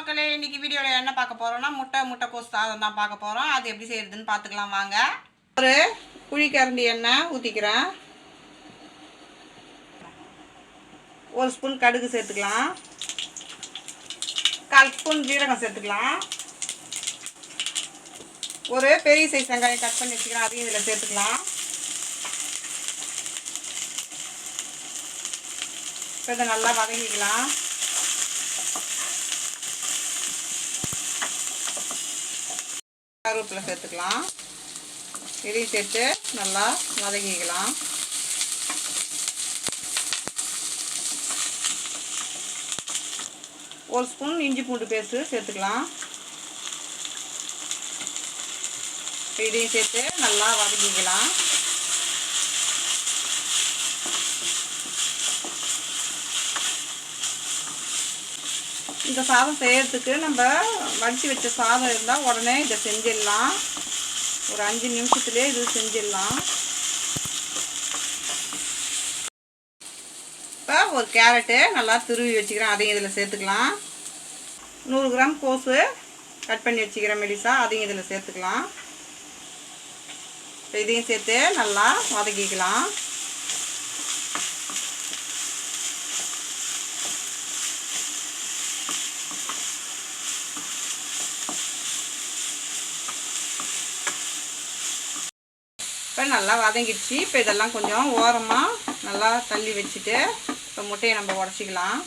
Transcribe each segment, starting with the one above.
மக்களே, இன்னைக்கு வீடியோவில் என்ன பார்க்க போகிறோம்னா முட்டைக்கோஸ் சாதம் தான் பார்க்க போகிறோம். அது எப்படி செய்யறதுன்னு பார்த்துக்கலாம் வாங்க. ஒரு குழிக்கரண்டி எண்ணெய் ஊற்றிக்கிறேன். ஒரு ஸ்பூன் கடுகு சேர்த்துக்கலாம். 1/4 ஸ்பூன் ஜீரகம் சேர்த்துக்கலாம். ஒரு பெரிய சைஸ் வெங்காயம் கட் பண்ணி வச்சுக்கிறேன், அதையும் இதில் சேர்த்துக்கலாம். இப்போ இதை நல்லா வதக்கிக்கலாம். கருவேப்பிலை சேர்த்துக்கலாம். இதையும் சேர்த்து நல்லா வதக்கிக்கலாம். ஒரு ஸ்பூன் இஞ்சி பூண்டு பேஸ்ட்டு சேர்த்துக்கலாம். இதையும் சேர்த்து நல்லா வதக்கிக்கலாம். இந்த சாதம் செய்யறதுக்கு நம்ம வடித்து வச்ச சாதம் இருந்தால் உடனே இதை செஞ்சிடலாம். ஒரு 5 நிமிஷத்துலேயே இது செஞ்சிடலாம். இப்போ ஒரு கேரட்டு நல்லா துருவி வச்சுக்கிறேன், அதையும் இதில் சேர்த்துக்கலாம். 100 கிராம் கோஸு கட் பண்ணி வச்சுக்கிறேன் மெலிசா, அதையும் இதில் சேர்த்துக்கலாம். இப்போ இதையும் சேர்த்து நல்லா வதக்கிக்கலாம். இப்போ நல்லா வதங்கிடுச்சு. இப்போ இதெல்லாம் கொஞ்சம் ஓரமாக நல்லா தள்ளி வச்சுட்டு இப்போ முட்டையை நம்ம உடச்சிக்கலாம்.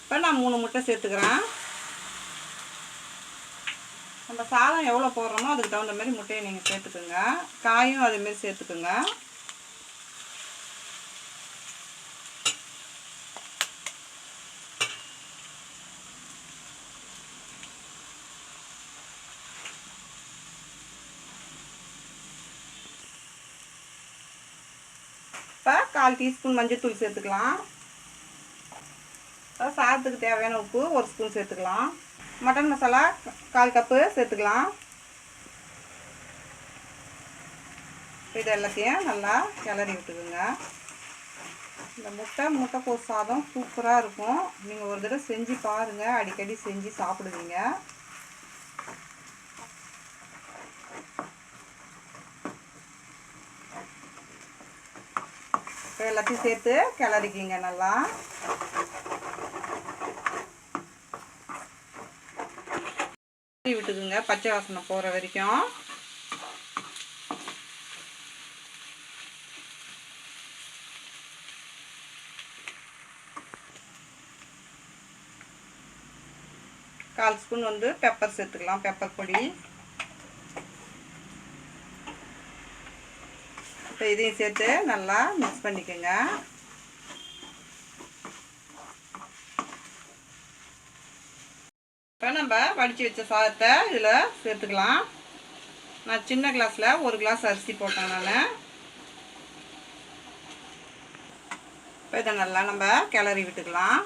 இப்போ நான் 3 முட்டை சேர்த்துக்கிறேன். நம்ம சாதம் எவ்வளோ போடுறோமோ அதுக்கு தகுந்த மாதிரி முட்டையை நீங்கள் சேர்த்துக்குங்க. காயும் அதேமாரி சேர்த்துக்குங்க. இப்போ 1/4 டீஸ்பூன் மஞ்சள்தூள் சேர்த்துக்கலாம். சாதத்துக்கு தேவையான உப்பு 1 ஸ்பூன் சேர்த்துக்கலாம். மட்டன் மசாலா 1/4 கப்பு சேர்த்துக்கலாம். இது எல்லாத்தையும் நல்லா கிளறி விட்டுக்குங்க. இந்த முட்டைக்கோஸ் சாதம் சூப்பராக இருக்கும். நீங்கள் ஒரு தடவை செஞ்சு பாருங்கள், அடிக்கடி செஞ்சு சாப்பிடுவீங்க. எல்லாத்தையும் சேர்த்து கிளறிக்கிங்க நல்லா. விட்டுக்குங்க பச்சை வாசனை போகிற வரைக்கும். கால் ஸ்பூன் பெப்பர் சேர்த்துக்கலாம், பெப்பர் பொடி. இப்போ இதையும் சேர்த்து நல்லா மிக்ஸ் பண்ணிக்கோங்க. இப்போ நம்ம வடித்து வச்ச சாதத்தை இதில் சேர்த்துக்கலாம். நான் சின்ன கிளாஸில் 1 கிளாஸ் அரிசி போட்டேன் நான். இப்போ இதை நல்லா நம்ம கிளறி விட்டுக்கலாம்.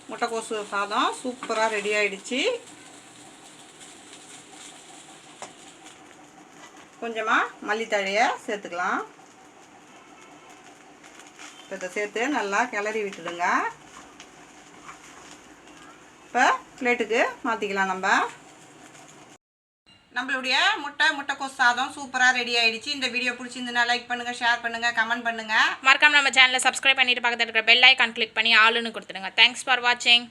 முட்டைக்கோசு சாதம் சூப்பராக ரெடி ஆயிடுச்சு. கொஞ்சமாக மல்லித்தழையை சேர்த்துக்கலாம். இதை சேர்த்து நல்லா கிளறி விட்டுடுங்க. இப்போ பிளேட்டுக்கு மாற்றிக்கலாம். நம்மளுடைய முட்டைக்கோஸ் சாதம் சூப்பராக ரெடி ஆயிடுச்சு. இந்த வீடியோ பிடிச்சிருந்துன்னா லைக் பண்ணுங்கள், ஷேர் பண்ணுங்கள், கமெண்ட் பண்ணுங்கள். மறக்காம நம்ம சேனலை சப்ஸ்கிரைப் பண்ணிட்டு பக்கத்தில் இருக்கிற பெல் ஐக்கான் கிளிக் பண்ணி ஆளுன்னு கொடுத்துடுங்க. தேங்க்ஸ் ஃபார் வாட்சிங்.